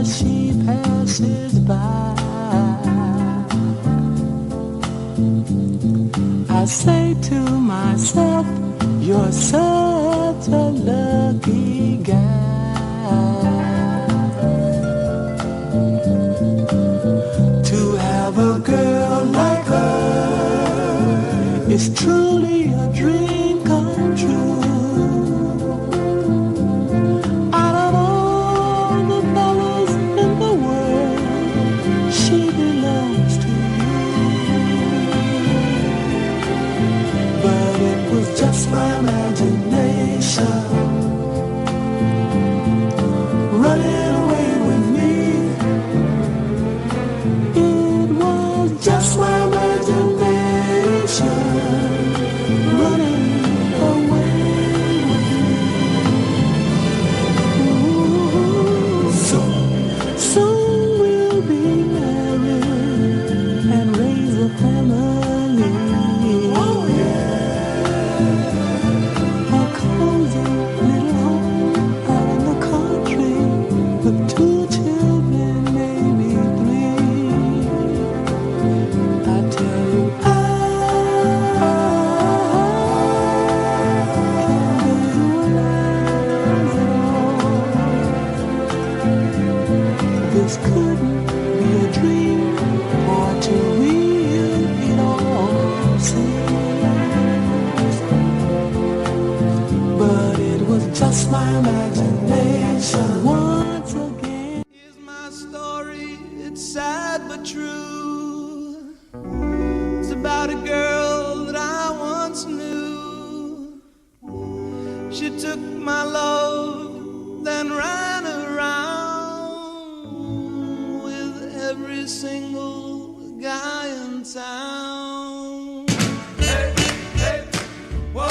she passes by. I say to myself, you're such a lucky guy to have a girl like her. It's truly a dream come true. Out of all the fellas in the world, she belongs to you. But it was just my imagination running away with me. It was just my imagination running away with me. Soon we'll be married and raise a family. Oh yeah. A cozy little home out in the country with 2 children, maybe 3. I tell you, this couldn't be a dream, or too real it all seems. But it was just my imagination once again. Here's my story, it's sad but true. It's about a girl that I once knew. She took my love, then ran around with every single guy in town. Hey, hey, whoa,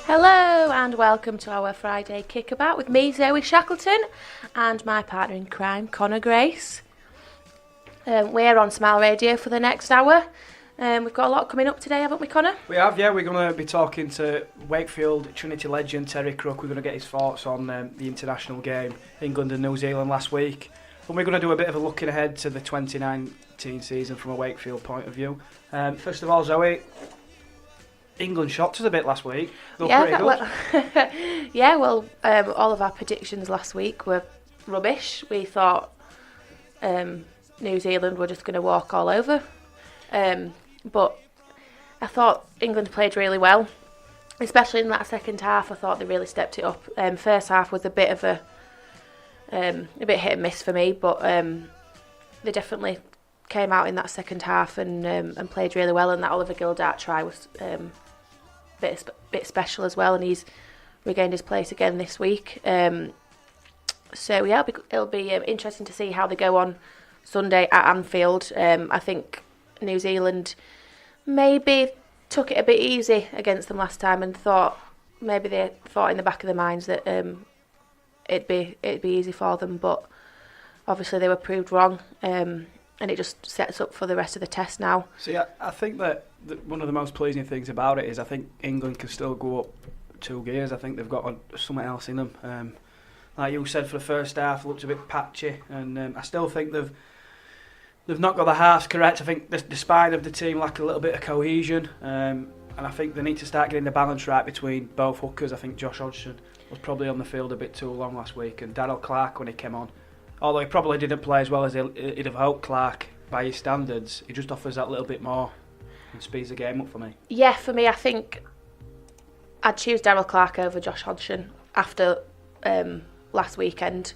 Hello and welcome to our Friday Kickabout with me, Zoe Shackleton, and my partner in crime, Connor Grace. We're on Smile Radio for the next hour. We've got a lot coming up today, haven't we, Connor? We have, yeah. We're going to be talking to Wakefield Trinity legend Terry Crook. We're going to get his thoughts on the international game, England and New Zealand last week. And we're going to do a bit of a looking ahead to the 2019 season from a Wakefield point of view. First of all, Zoe, England shocked us a bit last week. They were pretty good. All of our predictions last week were rubbish. We thought New Zealand were just going to walk all over. But I thought England played really well, especially in that second half. I thought they really stepped it up. First half was a bit hit and miss for me, but they definitely came out in that second half and played really well. And that Oliver Gildart try was bit special as well, and he's regained his place again this week. So yeah, it'll be interesting to see how they go on Sunday at Anfield. I think New Zealand maybe took it a bit easy against them last time and maybe they thought in the back of their minds that it'd be easy for them, but obviously they were proved wrong, and it just sets up for the rest of the test now. See, I think that one of the most pleasing things about it is I think England can still go up 2 gears. I think they've got something else in them. Like you said, for the first half, looked a bit patchy, and I still think they've not got the halves correct. I think the spine of the team lack a little bit of cohesion, and I think they need to start getting the balance right between both hookers. I think Josh Hodgson was probably on the field a bit too long last week, and Darryl Clark, when he came on, although he probably didn't play as well as he'd have hoped, Clark, by his standards, he just offers that little bit more and speeds the game up for me. Yeah, for me, I think I'd choose Darryl Clark over Josh Hodgson after last weekend.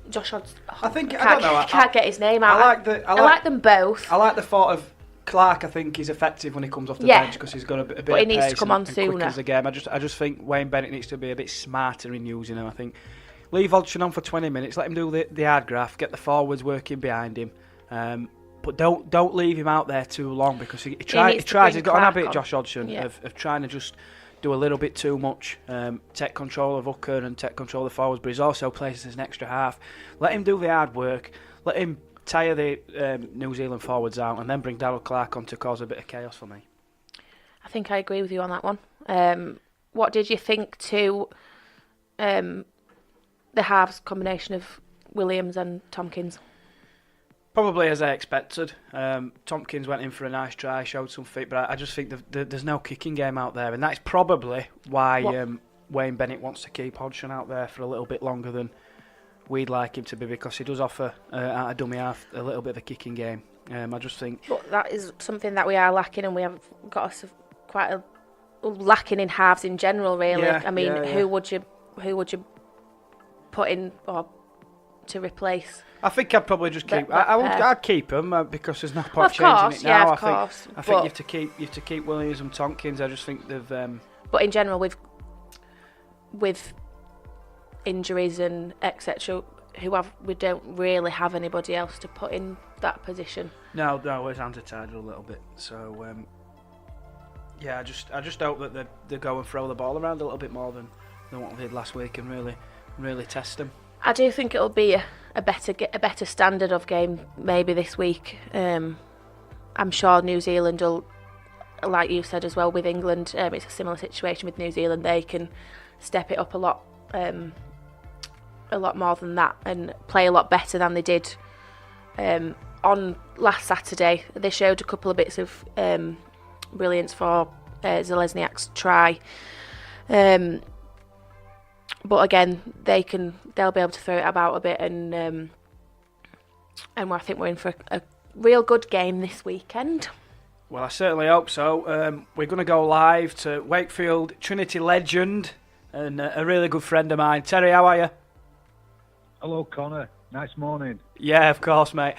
Josh Hodgson, I don't know. I can't get his name out. I like them both. I like the thought of Clark. I think he's effective when he comes off the bench because he's got a bit of pace. But he needs to come on and sooner. Quick as the game. I just think Wayne Bennett needs to be a bit smarter in using him. I think leave Hodgson on for 20 minutes. Let him do the hard graft. Get the forwards working behind him. But don't leave him out there too long because he tries. He's got an habit, Josh Hodgson, of trying to just do a little bit too much, take control of hooker and take control of the forwards, but he's also plays as an extra half. Let him do the hard work, let him tire the New Zealand forwards out, and then bring Darryl Clark on to cause a bit of chaos for me. I think I agree with you on that one. What did you think to the halves combination of Williams and Tompkins. Probably as I expected. Tompkins went in for a nice try, showed some feet, but I just think there's no kicking game out there, and that's probably why Wayne Bennett wants to keep Hodgson out there for a little bit longer than we'd like him to be, because he does offer out of dummy half a little bit of a kicking game. I just think. But that is something that we are lacking, and we have got quite a lacking in halves in general. Really, Yeah, I mean, yeah. who would you put in or to replace? I think I'd probably just keep. I'd keep him because there's no point Of course, changing it now. yeah, of course. I think you have to keep Williams and Tompkins. I just think they've. But in general, with injuries and etc., we don't really have anybody else to put in that position. No, his hands are tied a little bit. So yeah, I just hope that they go and throw the ball around a little bit more than what they did last week, and really test them. I do think it'll be a better standard of game maybe this week. I'm sure New Zealand will, like you said as well with England, it's a similar situation with New Zealand. They can step it up a lot more than that and play a lot better than they did on last Saturday. They showed a couple of bits of brilliance for Zelezniak's try. But again, they'll be able to throw it about a bit, and I think we're in for a real good game this weekend. Well, I certainly hope so. We're going to go live to Wakefield Trinity legend and a really good friend of mine. Terry, how are you? Hello, Connor. Nice morning. Yeah, of course, mate.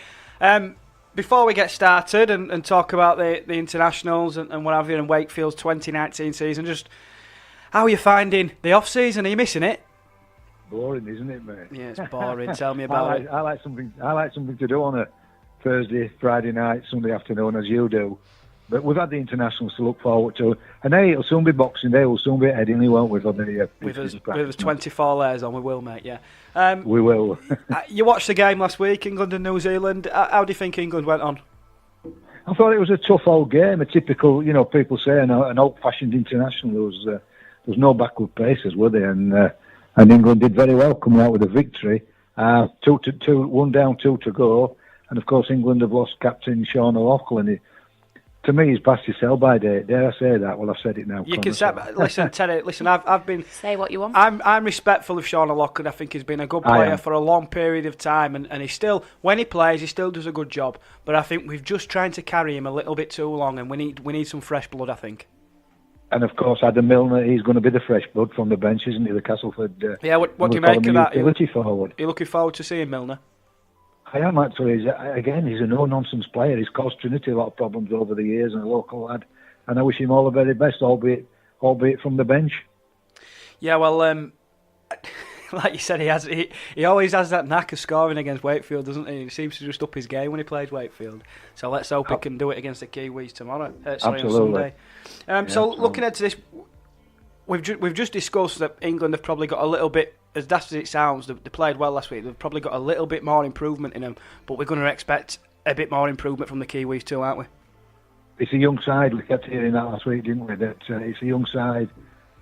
Before we get started and talk about the internationals and what have you in Wakefield's 2019 season, just how are you finding the off-season? Are you missing it? Boring, isn't it, mate? Yeah, it's boring. Tell me about it. I like something to do on a Thursday, Friday night, Sunday afternoon, as you do. But we've had the internationals to look forward to, and hey, it'll soon be Boxing Day. We'll soon be at Headingley, won't we? For the with us 24 layers on, we will, mate. Yeah. We will. You watched the game last week, England and New Zealand. How do you think England went on? I thought it was a tough old game, a typical, people say, an old-fashioned international. There was no backward paces, were there? And England did very well, coming out with a victory. 2-2, 1 down, 2 to go. And of course, England have lost captain Sean O'Loughlin. To me, he's past his sell-by date. Dare I say that? Well, I've said it now. You can say, listen, Terry. Listen, I've been say what you want. I'm respectful of Sean O'Loughlin. I think he's been a good player for a long period of time, and he still, when he plays, he still does a good job. But I think we've just trying to carry him a little bit too long, and we need some fresh blood, I think. And of course, Adam Milner, he's going to be the fresh blood from the bench, isn't he? The Castleford. Yeah. What do you make of that? Utility forward. Are you looking forward to seeing Milner? I am actually. He's a no-nonsense player. He's caused Trinity a lot of problems over the years, and a local lad. And I wish him all the very best, albeit from the bench. Yeah, well, like you said, he always has that knack of scoring against Wakefield, doesn't he? He seems to just up his game when he plays Wakefield. So let's hope he can do it against the Kiwis tomorrow. On Sunday. So looking into this, we've just discussed that England have probably got a little bit. As daft as it sounds, they played well last week. They've probably got a little bit more improvement in them, but we're going to expect a bit more improvement from the Kiwis too, aren't we? It's a young side. We kept hearing that last week, didn't we? That it's a young side.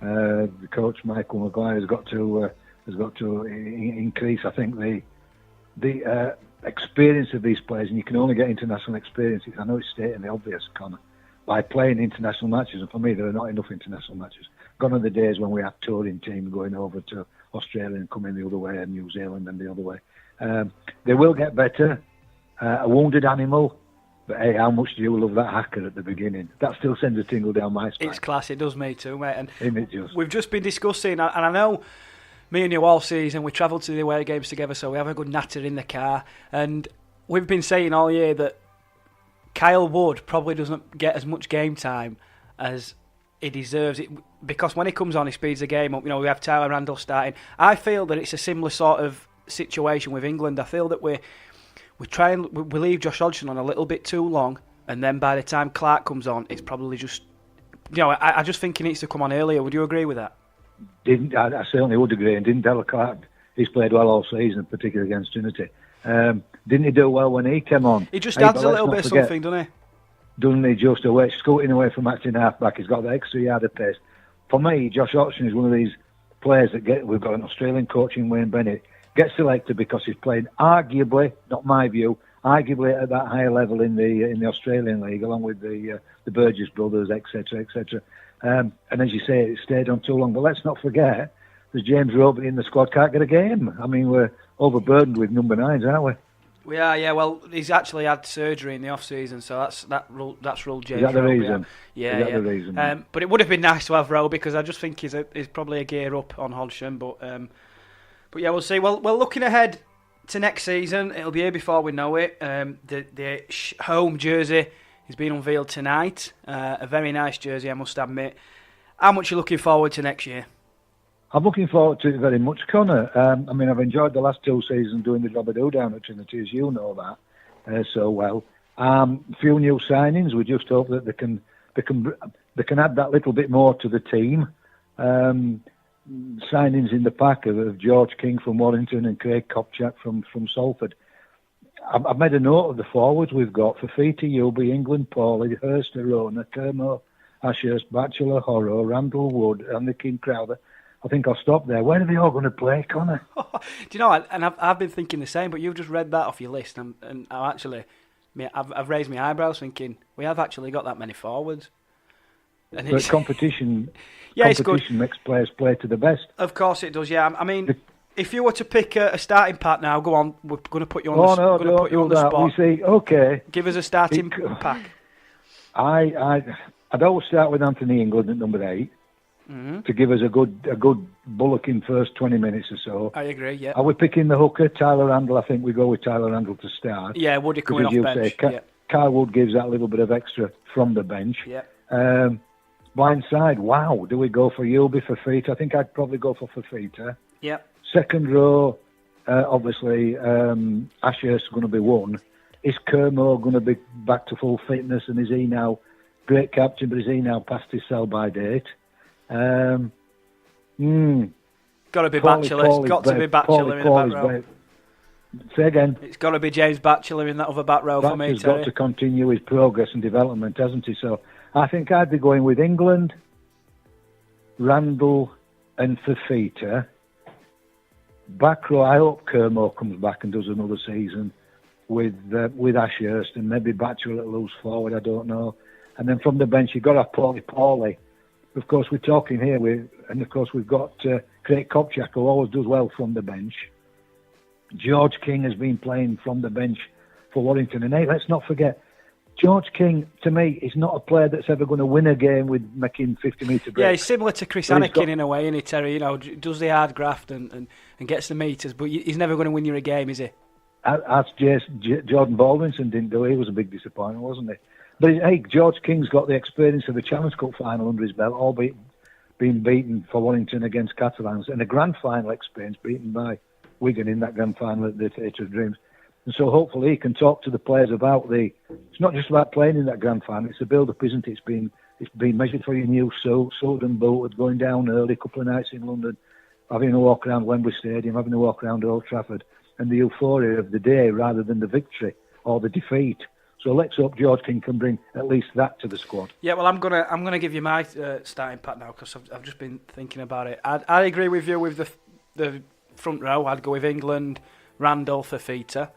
The coach Michael Maguire has got to increase. I think the experience of these players, and you can only get international experience. I know it's stating the obvious, Connor, by playing international matches. And for me, there are not enough international matches. Gone are the days when we had touring teams going over to Australia and coming the other way, and New Zealand and the other way. They will get better. A wounded animal, but hey, how much do you love that hacker at the beginning? That still sends a tingle down my spine. It's class, it does me too, mate. And Images. We've just been discussing, and I know me and you all season, we travelled to the away games together, so we have a good natter in the car, and we've been saying all year that Kyle Wood probably doesn't get as much game time as he deserves it, because when he comes on, he speeds the game up. We have Tyler Randall starting. I feel that it's a similar sort of situation with England. I feel that we leave Josh Hodgson on a little bit too long, and then by the time Clark comes on, it's probably just, I just think he needs to come on earlier. Would you agree with that? I certainly would agree, and didn't Della Clark, he's played well all season, particularly against Trinity. Didn't he do well when he came on? He just adds a little bit of something, doesn't he? Doesn't he just scooting away from acting half-back? He's got the extra yard of pace. For me, Josh Hodgson is one of these players we've got an Australian coach in Wayne Bennett, get selected because he's playing arguably, not my view, arguably at that higher level in the Australian league, along with the Burgess brothers, etc., etc. And as you say, it stayed on too long. But let's not forget that James Roby in the squad can't get a game. I mean, we're overburdened with number 9s, aren't we? We are, yeah. Well, he's actually had surgery in the off-season, so that's ruled James. Is that the Roby reason? out. Yeah, Is that the reason? But it would have been nice to have Roby because I just think he's probably a gear up on Hodgson. But yeah, we'll see. Well, looking ahead to next season, it'll be here before we know it. The home jersey is being unveiled tonight. A very nice jersey, I must admit. How much are you looking forward to next year? I'm looking forward to it very much, Connor. I mean, I've enjoyed the last 2 seasons doing the job I do down at Trinity, as you know that so well. A few new signings. We just hope that they can add that little bit more to the team. Signings in the pack of George King from Warrington and Craig Kopchak from Salford. I've made a note of the forwards we've got: Fafita, Yubi, England, Paulie, Hurst, Arona, Kermo, Ashurst, Batchelor, Horro, Randall Wood, and the King Crowther. I think I'll stop there. When are they all going to play, Connor? Do you know? And I've been thinking the same. But you've just read that off your list, and I've raised my eyebrows, thinking we have actually got that many forwards. And but competition, yeah, competition makes players play to the best. Of course it does. Yeah, I mean, if you were to pick a starting pack now, go on. We're going to put you on. The spot. We see. Okay. Give us a starting pack. I'd always start with Anthony England at number 8. Mm-hmm. To give us a good bullocking first 20 minutes or so. I agree, yeah. Are we picking the hooker, Tyler Randall? I think we go with Tyler Randall to start. Yeah, Woody coming off bench. Kyle Wood gives that little bit of extra from the bench. Yeah. Blind side, wow. Do we go for Yubi, for Fafita? I think I'd probably go for Fafita. Yeah. Second row, obviously, Ashurst's going to be one. Is Kermo going to be back to full fitness? And is he now great captain, but is he now past his sell-by date? Got to be Batchelor. It's got to be Batchelor in the back row. Say again. It's got to be James Batchelor in that other back row for me, Terry. He's got to continue his progress and development, hasn't he? So I think I'd be going with England, Randall and Fafita. Back row, I hope Kermo comes back and does another season with Ashurst and maybe Batchelor at loose forward, I don't know. And then from the bench, you've got to have Paulie. Of course, we're talking here, and of course we've got Craig Kopchak, who always does well from the bench. George King has been playing from the bench for Warrington. And hey, let's not forget, George King, to me, is not a player that's ever going to win a game with making 50-metre breaks. Yeah, he's similar to Chris Anakin in a way, isn't he, Terry? You know, does the hard graft and gets the metres, but he's never going to win you a game, is he? As Jordan Baldwinson didn't do, he was a big disappointment, wasn't he? But hey, George King's got the experience of a Challenge Cup final under his belt, albeit being beaten for Warrington against Catalans, and a grand final experience, beaten by Wigan in that grand final at the Theatre of Dreams. And so hopefully he can talk to the players about it's not just about playing in that grand final, it's a build-up, isn't it? It's been measured for your new suit and booted, going down early, a couple of nights in London, having a walk around Wembley Stadium, having a walk around Old Trafford, and the euphoria of the day rather than the victory or the defeat. So let's hope George King can bring at least that to the squad. Yeah, well, I'm gonna give you my starting pack now because I've just been thinking about it. I agree with you with the front row. I'd go with England, Randall, Fafita.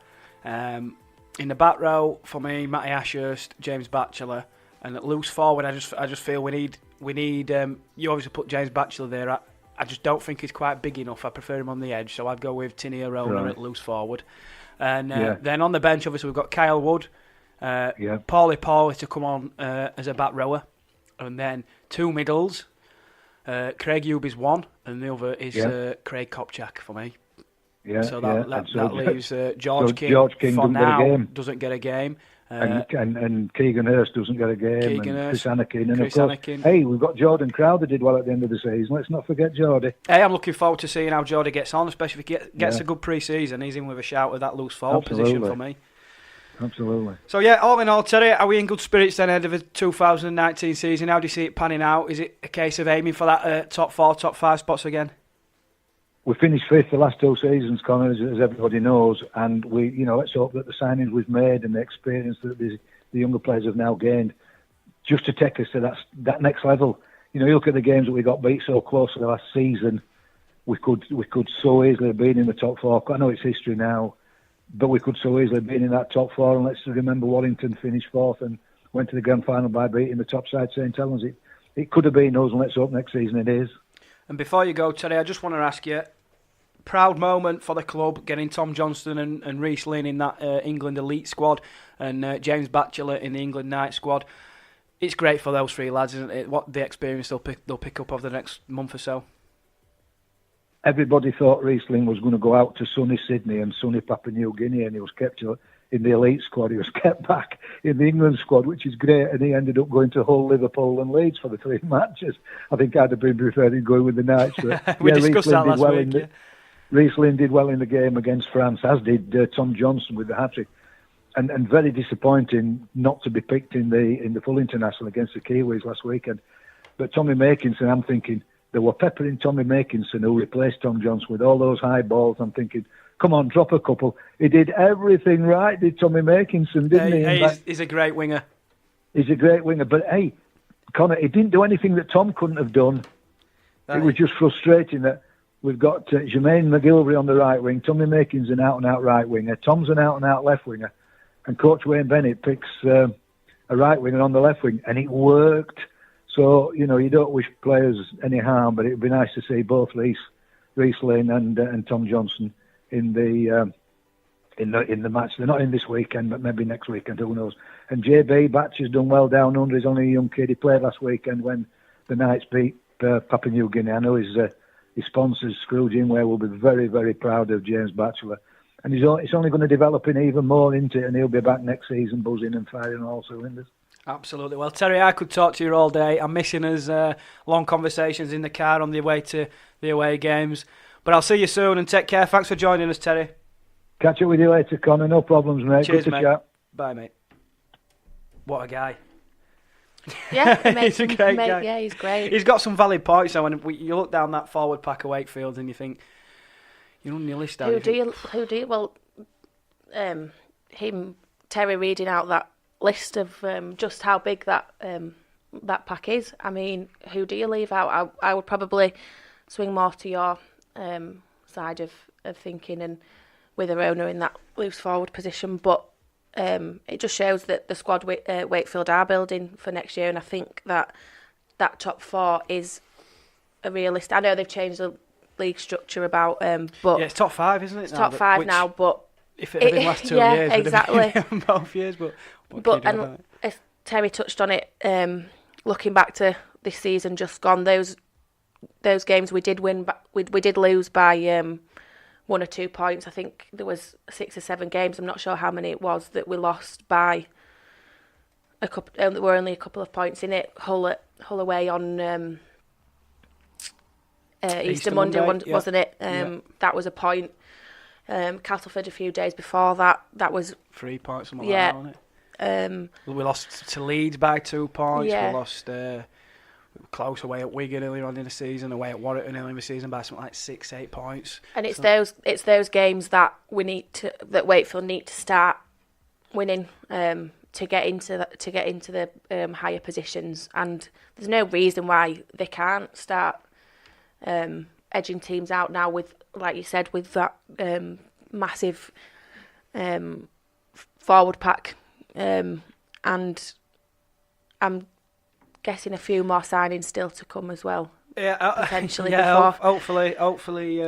In the back row for me, Matty Ashurst, James Batchelor, and at loose forward, I just feel we need. You obviously put James Batchelor there. I just don't think he's quite big enough. I prefer him on the edge, so I'd go with Tinny Arona at loose forward. And then on the bench, obviously we've got Kyle Wood. Paulie to come on as a back rower, and then 2 middles. Craig Yubi's one, and the other is Craig Kopchak for me. Yeah, so that leaves George King for now doesn't get a game. And Keegan Hurst doesn't get a game. Chris Anakin. And Chris of course, Anakin. Hey, we've got Jordan Crowther did well at the end of the season. Let's not forget Jordy. Hey, I'm looking forward to seeing how Jordy gets on, especially if he gets a good pre-season. He's in with a shout with that loose forward position for me. Absolutely. So yeah, all in all, Terry, are we in good spirits then ahead of the 2019 season? How do you see it panning out? Is it a case of aiming for that top 4, top 5 spots again? We finished 5th the last 2 seasons, Connor, as everybody knows, and let's hope that the signings we've made and the experience that the younger players have now gained, just to take us to that next level. You look at the games that we got beat so close to the last season, we could so easily have been in the top four. I know it's history now, but we could so easily have been in that top four. And let's remember Warrington finished fourth and went to the grand final by beating the top side St Helens. It could have been us, and let's hope next season it is. And before you go, Terry, I just want to ask you, proud moment for the club, getting Tom Johnston and Reece Lynn in that England elite squad, and James Batchelor in the England night squad. It's great for those three lads, isn't it? What the experience they'll pick up over the next month or so. Everybody thought Reece Lynn was going to go out to sunny Sydney and sunny Papua New Guinea, and he was kept in the elite squad. He was kept back in the England squad, which is great, and he ended up going to Hull, Liverpool and Leeds for the 3 matches. I think I'd have been preferring going with the Knights. But, we discussed that last week. Reece Lynn did well in the game against France, as did Tom Johnson with the hat-trick. And very disappointing not to be picked in the full international against the Kiwis last weekend. But Tommy Makinson, I'm thinking, they were peppering Tommy Makinson, who replaced Tom Johnson, with all those high balls. I'm thinking, come on, drop a couple. He did everything right, did Tommy Makinson, didn't he? He's a great winger. He's a great winger. But, hey, Connor, he didn't do anything that Tom couldn't have done. It was just frustrating that we've got Jermaine McGilvery on the right wing. Tommy Makin's an out-and-out right winger. Tom's an out-and-out left winger. And Coach Wayne Bennett picks a right winger on the left wing. And it worked. So, you don't wish players any harm, but it would be nice to see both Reece Lynn and Tom Johnson in the match. They're not in this weekend, but maybe next weekend, who knows. And JB Batch has done well down under. He's only a young kid. He played last weekend when the Knights beat Papua New Guinea. I know his sponsors, Scrooge Inway, will be very, very proud of James Batchelor. And it's only going to develop in even more into it, and he'll be back next season buzzing and firing on all cylinders. Absolutely. Well, Terry, I could talk to you all day. I'm missing us long conversations in the car on the way to the away games. But I'll see you soon and take care. Thanks for joining us, Terry. Catch up with you later, Connor. No problems, mate. Cheers, Good to mate. chat. Bye, mate. What a guy. Yeah, he's a great guy. Yeah, he's great. He's got some valid points, though. When you look down that forward pack of Wakefield and you think, you're on your list down. Who do you? Well, Terry reading out that list of just how big that pack is. I mean, who do you leave out? I would probably swing more to your side of thinking, and with a owner in that loose forward position. But it just shows that the squad Wakefield are building for next year, and I think that top four is a realist. I know they've changed the league structure about, but it's top five, isn't it? It's top five now, but if it had been last 2 years, exactly. Both years, but if Terry touched on it, looking back to this season just gone, those games we did win, but we did lose by 1 or 2 points. I think there was 6 or 7 games. I'm not sure how many it was that we lost by a couple. There were only a couple of points in it. Hull away on Easter Monday, wasn't it? That was a point. Castleford a few days before that was 3 points, something like that, wasn't it? We lost to Leeds by 2 points. Yeah. We lost close away at Wigan earlier on in the season, away at Warrington earlier in the season by something like 6-8 points. And it's those games that that Wakefield need to start winning to get into the higher positions. And there's no reason why they can't start edging teams out now with, like you said, with that massive forward pack, and I'm guessing a few more signings still to come as well. Yeah, potentially. Yeah, before. hopefully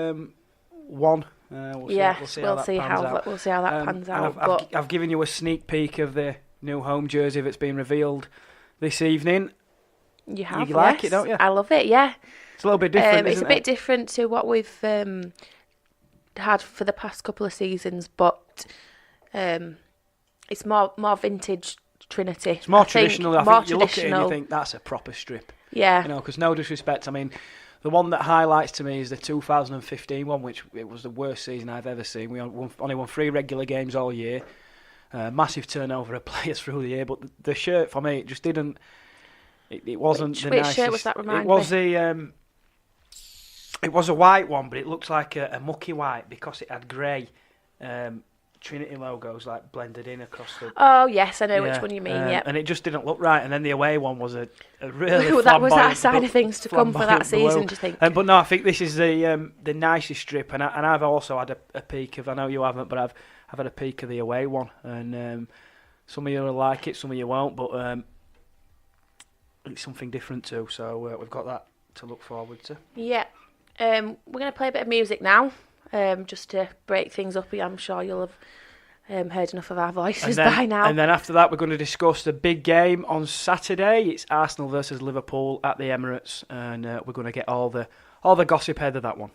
one. We'll see how that pans out. I've given you a sneak peek of the new home jersey that's been revealed this evening. You have, you like it, don't you? I love it. Yeah. It's a little bit different, It's a bit different to what we've had for the past couple of seasons, but it's more vintage Trinity. It's more traditional. I think you look at it and you think that's a proper strip. Yeah. Because no disrespect, I mean, the one that highlights to me is the 2015 one, which it was the worst season I've ever seen. We only won 3 regular games all year. Massive turnover of players through the year, but the shirt for me, it just didn't. It wasn't the nicest. Which shirt was that? It was a white one, but it looked like a mucky white because it had grey Trinity logos like blended in across the. Oh yes, I know which one you mean. Yeah, and it just didn't look right. And then the away one was a really well, that was our side of things to come for that flamboyant season. blue. Do you think? But no, I think this is the nicest strip, and I've also had a peek of. I know you haven't, but I've had a peek of the away one, and some of you will like it, some of you won't, but it's something different too. So we've got that to look forward to. Yeah, we're going to play a bit of music now, just to break things up. I'm sure you'll have heard enough of our voices by now. And then after that, we're going to discuss the big game on Saturday. It's Arsenal versus Liverpool at the Emirates, and we're going to get all the gossip ahead of that one.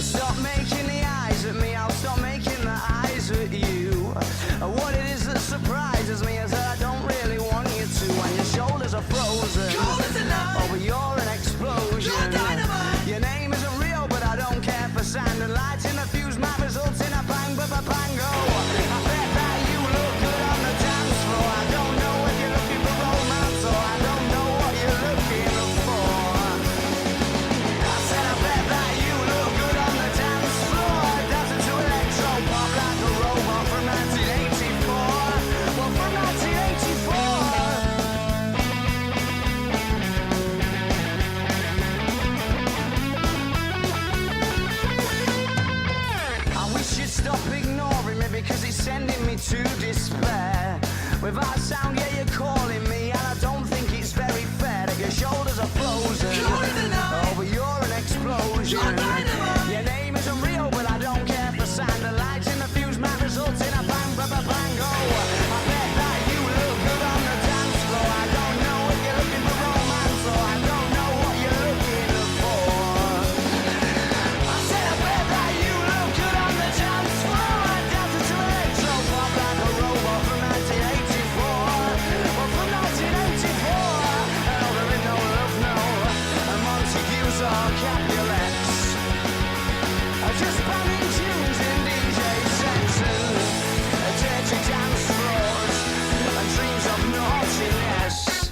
Stop making the eyes at me, I'll stop making the eyes at you. What it is that surprises me is that I don't really want you to. When your shoulders are frozen, oh, but you're an explosion. Your name isn't real, but I don't care for sand and lights in the fuse might result in a bang, bango. I bet that you look good on the dance floor. I don't know if you're looking for romance or I don't know what you're looking for. I said I bet that you look good on the dance floor, dancing to electro pop like a robot from 1984. Well, from 1984. I wish you'd stop ignoring me because it's sending me to despair. Without sound, yeah, you're calling me, and I don't think it's very fair that your shoulders are frozen. Oh, but you're an explosion. Your name isn't real, but I don't care for sand and lights in the fuse might result in a bang, bango. I bet that you look good on the dance floor. I don't know if you're looking for romance or I don't know what you're looking for. I said I bet that you look good on the dance floor, dancing to electro pop like a robot from 1984. Well, from 1984. Oh, there ain't no love, no. And Montagues or Capulets. Just banging tunes in DJ sets and dirty dance floors and dreams of naughtiness.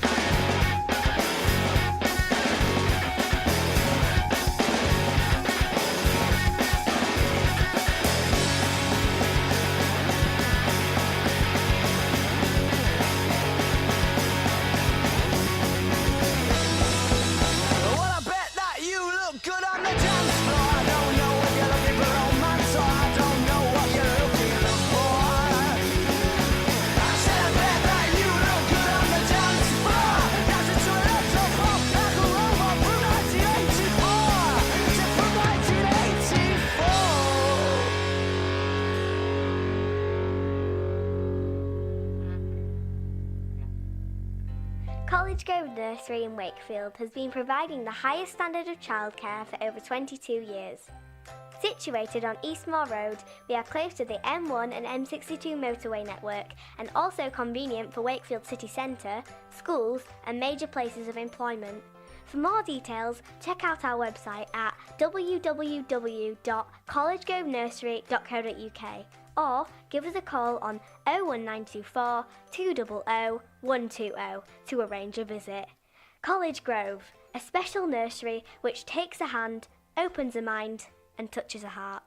Well, I bet that you look good on the dance floor. I don't know if you're looking for romance or I don't know what you're looking for. I said I bet that you look good on the dance floor, dancing to electro pop like a robot from 1984. Just from 1984. College Grove Nursery in Wakefield has been providing the highest standard of childcare for over 22 years. Situated on Eastmore Road, we are close to the M1 and M62 motorway network and also convenient for Wakefield city centre, schools and major places of employment. For more details, check out our website at www.collegegrovenursery.co.uk or give us a call on 01924 200 120 to arrange a visit. College Grove, a special nursery which takes a hand, opens a mind and touches a heart.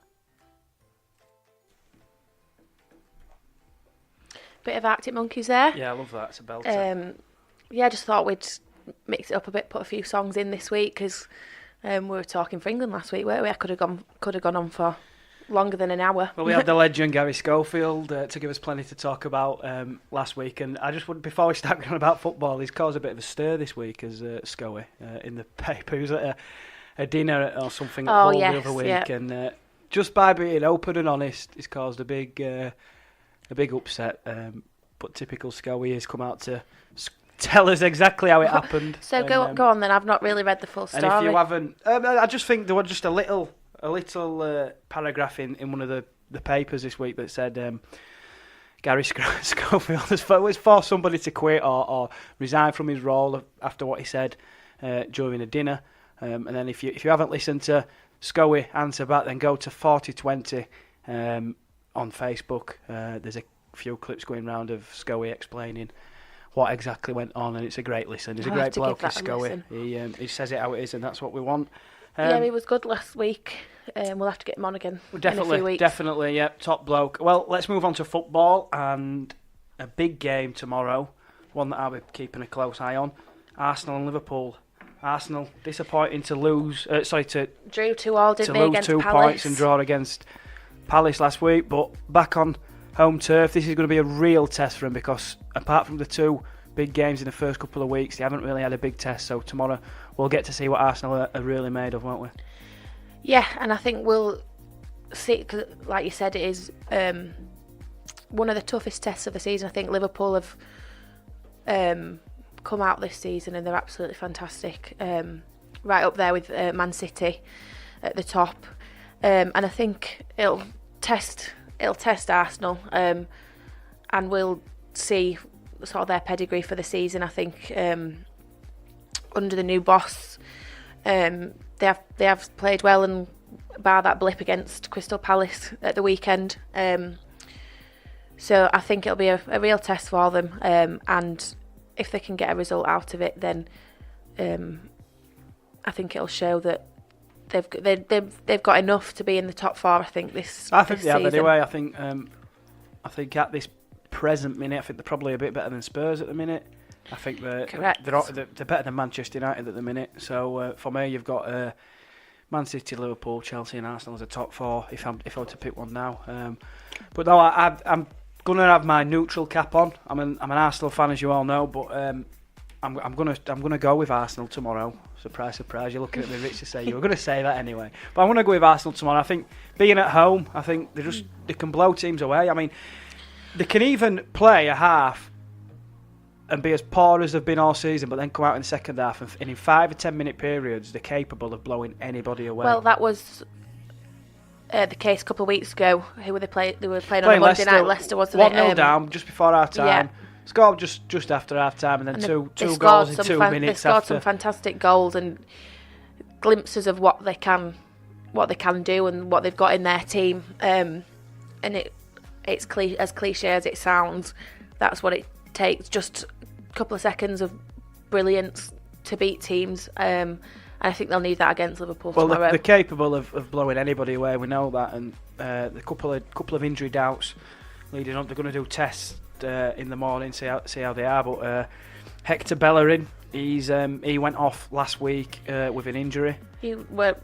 Bit of Arctic Monkeys there. Yeah, I love that. It's a belter. Yeah, I just thought we'd mix it up a bit, put a few songs in this week because we were talking for England last week, weren't we? I could have gone on for longer than an hour. Well, we had the legend Gary Schofield to give us plenty to talk about last week, and I just would, before we start going about football, he's caused a bit of a stir this week as Scoey in the paper. He was at a dinner or something at home the other week, and just by being open and honest, he's caused a big upset. But typical Scoey has come out to tell us exactly how it happened. So go on then. I've not really read the full story. And if you haven't, I just think there was just a little paragraph in one of the papers this week that said Gary Schofield has forced somebody to quit or resign from his role after what he said during a dinner. And then if you haven't listened to Scoey answer back, then go to 4020 on Facebook. There's a few clips going round of Scoey explaining what exactly went on, and it's a great listen. He's a great bloke, Scoey. He says it how it is, and that's what we want. Yeah, he was good last week. We'll have to get him on again in a few weeks. Definitely, yeah, top bloke. Well, let's move on to football, and a big game tomorrow, one that I'll be keeping a close eye on. Arsenal and Liverpool. Arsenal disappointing to lose. Drew 2-2, didn't they, against Palace? To lose 2 points and draw against Palace last week, but back on home turf, this is going to be a real test for them, because apart from the 2 big games in the first couple of weeks, they haven't really had a big test. So tomorrow we'll get to see what Arsenal are really made of, won't we? Yeah, and I think we'll see, cause like you said, it is one of the toughest tests of the season. I think Liverpool have come out this season and they're absolutely fantastic, right up there with Man City at the top, and I think it'll test Arsenal, and we'll see sort of their pedigree for the season. I think under the new boss, they have played well, and bar that blip against Crystal Palace at the weekend. So I think it'll be a real test for them, and if they can get a result out of it, then I think it'll show that they've got enough to be in the top 4. I think this. I think they have anyway. I think at this present minute, I think they're probably a bit better than Spurs at the minute. I think they're better than Manchester United at the minute. So for me, you've got Man City, Liverpool, Chelsea, and Arsenal as a top 4. If I were to pick one now, but no, I'm gonna have my neutral cap on. I'm an Arsenal fan, as you all know, but I'm gonna go with Arsenal tomorrow. Surprise, surprise! You're looking at me, Rich, to say you were gonna say that anyway. But I'm gonna go with Arsenal tomorrow. I think being at home, I think they can blow teams away. I mean, they can even play a half and be as poor as they've been all season, but then come out in the second half and in 5 or 10 minute periods, they're capable of blowing anybody away. Well, that was the case a couple of weeks ago. Who were they playing? They were playing on a Monday night. Leicester, wasn't it? 1-0 down just before half time. Yeah. Scored just after half time, and then two goals in 2 minutes. They scored some fantastic goals and glimpses of what they can do and what they've got in their team. And it's as cliche as it sounds. That's what it takes. Just a couple of seconds of brilliance to beat teams. And I think they'll need that against Liverpool tomorrow. Well, they're capable of blowing anybody away. We know that, and the couple of injury doubts leading on. They're going to do tests in the morning, see how they are. But Hector Bellerin, he went off last week with an injury. You weren't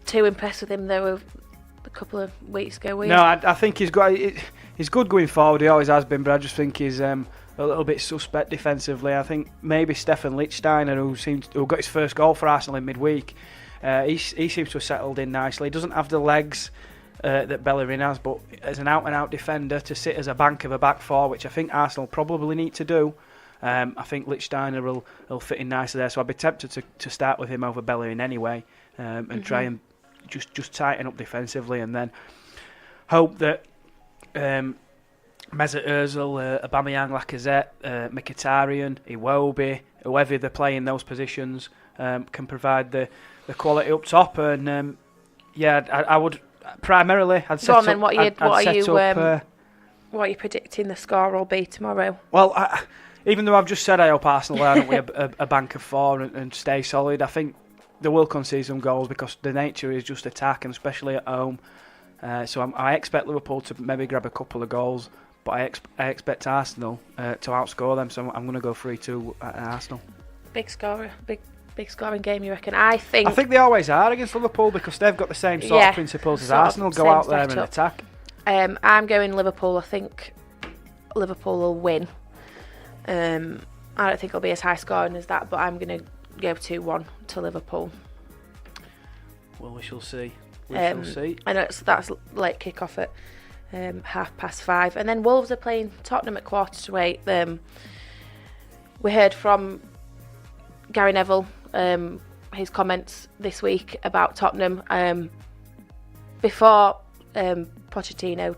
too impressed with him though a couple of weeks ago, were you? No, I think he's good going forward. He always has been, but I just think he's a little bit suspect defensively. I think maybe Stefan Lichtsteiner, who got his first goal for Arsenal in midweek, he seems to have settled in nicely. He doesn't have the legs that Bellerin has, but as an out-and-out defender to sit as a bank of a back 4, which I think Arsenal probably need to do, I think Lichtsteiner will fit in nicely there. So I'd be tempted to start with him over Bellerin anyway, and try and just tighten up defensively, and then hope that Mesut Ozil, Aubameyang, Lacazette, Mkhitaryan, Iwobi, whoever they play in those positions, can provide the quality up top. And I would primarily. I'd set Go on, then. up. What are you predicting the score will be tomorrow? Well, even though I've just said I hope Arsenal are a bank of 4 and stay solid, I think they will concede some goals because the nature is just attack, and especially at home. So I expect Liverpool to maybe grab a couple of goals, but I expect Arsenal to outscore them. So I'm going to go 3-2 at Arsenal. Big scoring game, you reckon? I think they always are against Liverpool because they've got the same sort of principles as Arsenal. Go out there and attack. I'm going Liverpool. I think Liverpool will win. I don't think it'll be as high scoring as that, but I'm going to go 2-1 to Liverpool. Well, we shall see. I know that's late kick-off at 5:30, and then Wolves are playing Tottenham at 8:15. We heard from Gary Neville, his comments this week about Tottenham before Pochettino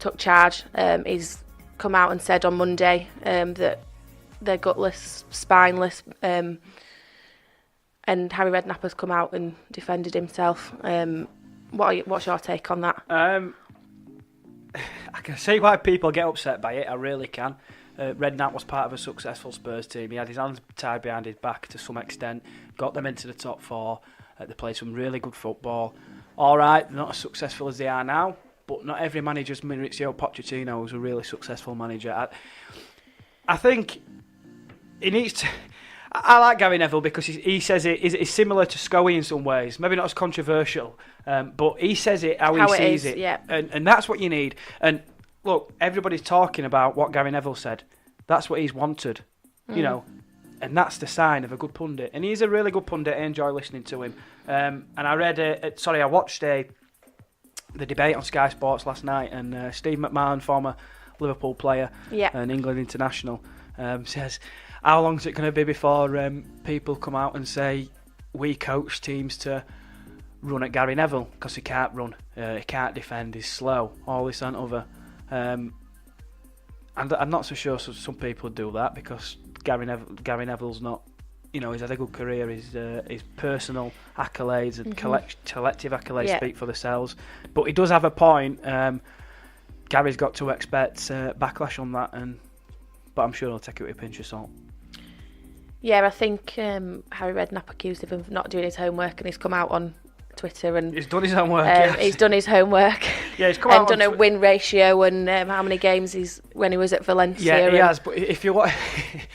took charge. He's come out and said on Monday that they're gutless, spineless, and Harry Redknapp has come out and defended himself. What's your take on that? I can see why people get upset by it. I really can. Redknapp was part of a successful Spurs team. He had his hands tied behind his back to some extent, got them into the top four. They played some really good football. All right, not as successful as they are now, but not every manager's Mauricio Pochettino was a really successful manager. I think he needs to... I like Gary Neville because he says it is similar to Scully in some ways. Maybe not as controversial, but he says it how he sees it. Yeah. And that's what you need. And look, everybody's talking about what Gary Neville said. That's what he's wanted, you know. And that's the sign of a good pundit. And he's a really good pundit. I enjoy listening to him. And I I watched the debate on Sky Sports last night, and Steve McMahon, former Liverpool player and England international, says, how long is it going to be before people come out and say we coach teams to run at Gary Neville because he can't run, he can't defend, he's slow, all this and other. And I'm not so sure some people do that because Gary Neville's not, he's had a good career. His personal accolades and collective accolades speak for themselves. But he does have a point. Gary's got to expect backlash on that, but I'm sure he'll take it with a pinch of salt. Yeah, I think Harry Redknapp accused him of not doing his homework, and he's come out on Twitter and he's done his homework. Yes. He's done his homework. Yeah, he's come and out done a win ratio and how many games when he was at Valencia. Yeah, he has. But if you want,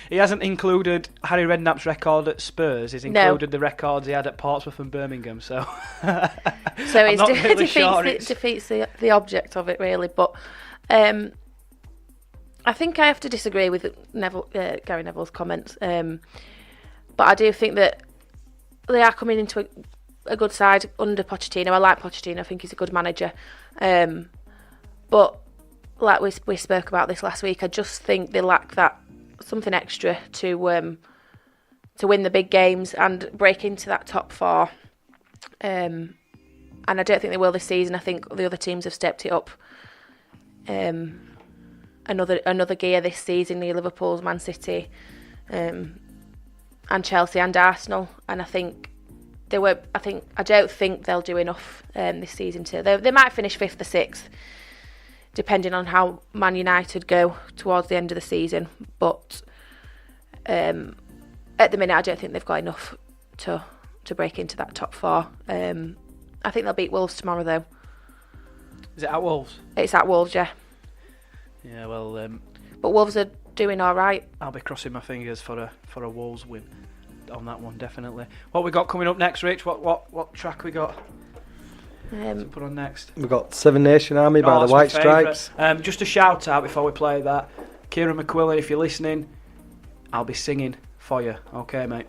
he hasn't included Harry Redknapp's record at Spurs. He's included the records he had at Portsmouth and Birmingham. So it defeats the object of it really. But I think I have to disagree with Gary Neville's comments. But I do think that they are coming into a good side under Pochettino. I like Pochettino. I think he's a good manager. But like we spoke about this last week, I just think they lack that something extra to win the big games and break into that top four. And I don't think they will this season. I think the other teams have stepped it up. Another gear this season, the Liverpool's, Man City, and Chelsea and Arsenal, and I don't think they'll do enough this season they might finish 5th or 6th, depending on how Man United go towards the end of the season. But at the minute, I don't think they've got enough to break into that top four. I think they'll beat Wolves tomorrow, though. Is it at Wolves? It's at Wolves, yeah. Yeah, well... but Wolves are doing all right. I'll be crossing my fingers for a Wolves win on that one, definitely. What we got coming up next, Rich? What track we got to put on next? We've got Seven Nation Army by the White Stripes. Just a shout out before we play that. Kieran McQuillan, if you're listening, I'll be singing for you. Okay, mate.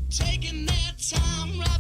Taking their time right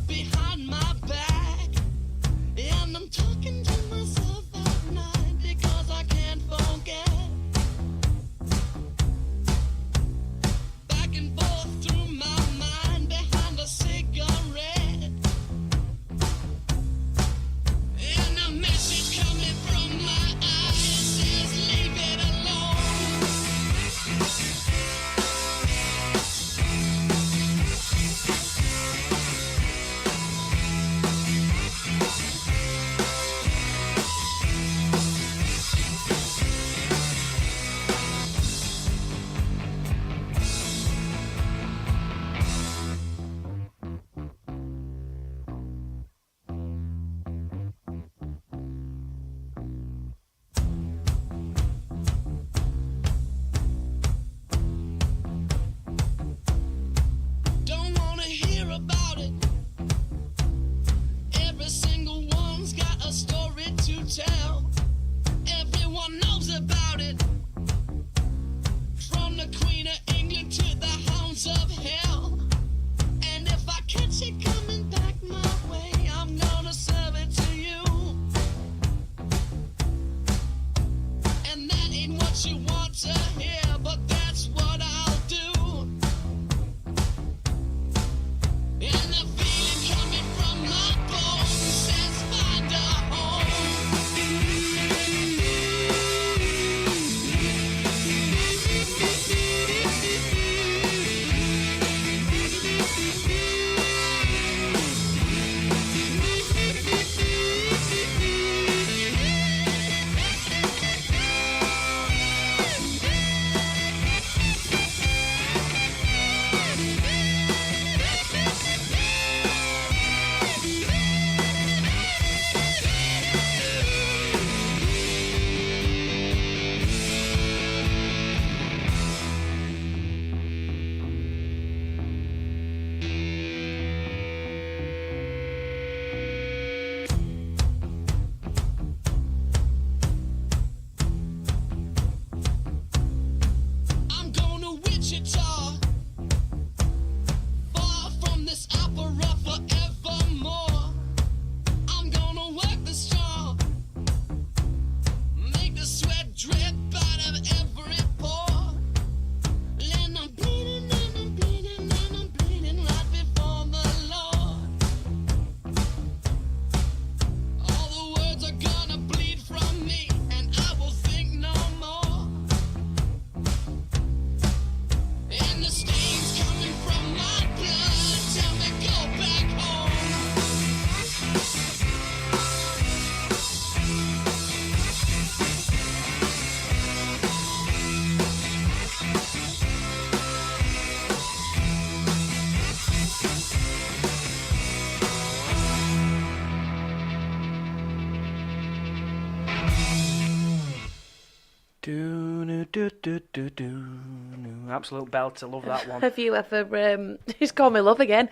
Absolute belter, love that one. Have you ever... He's called me love again.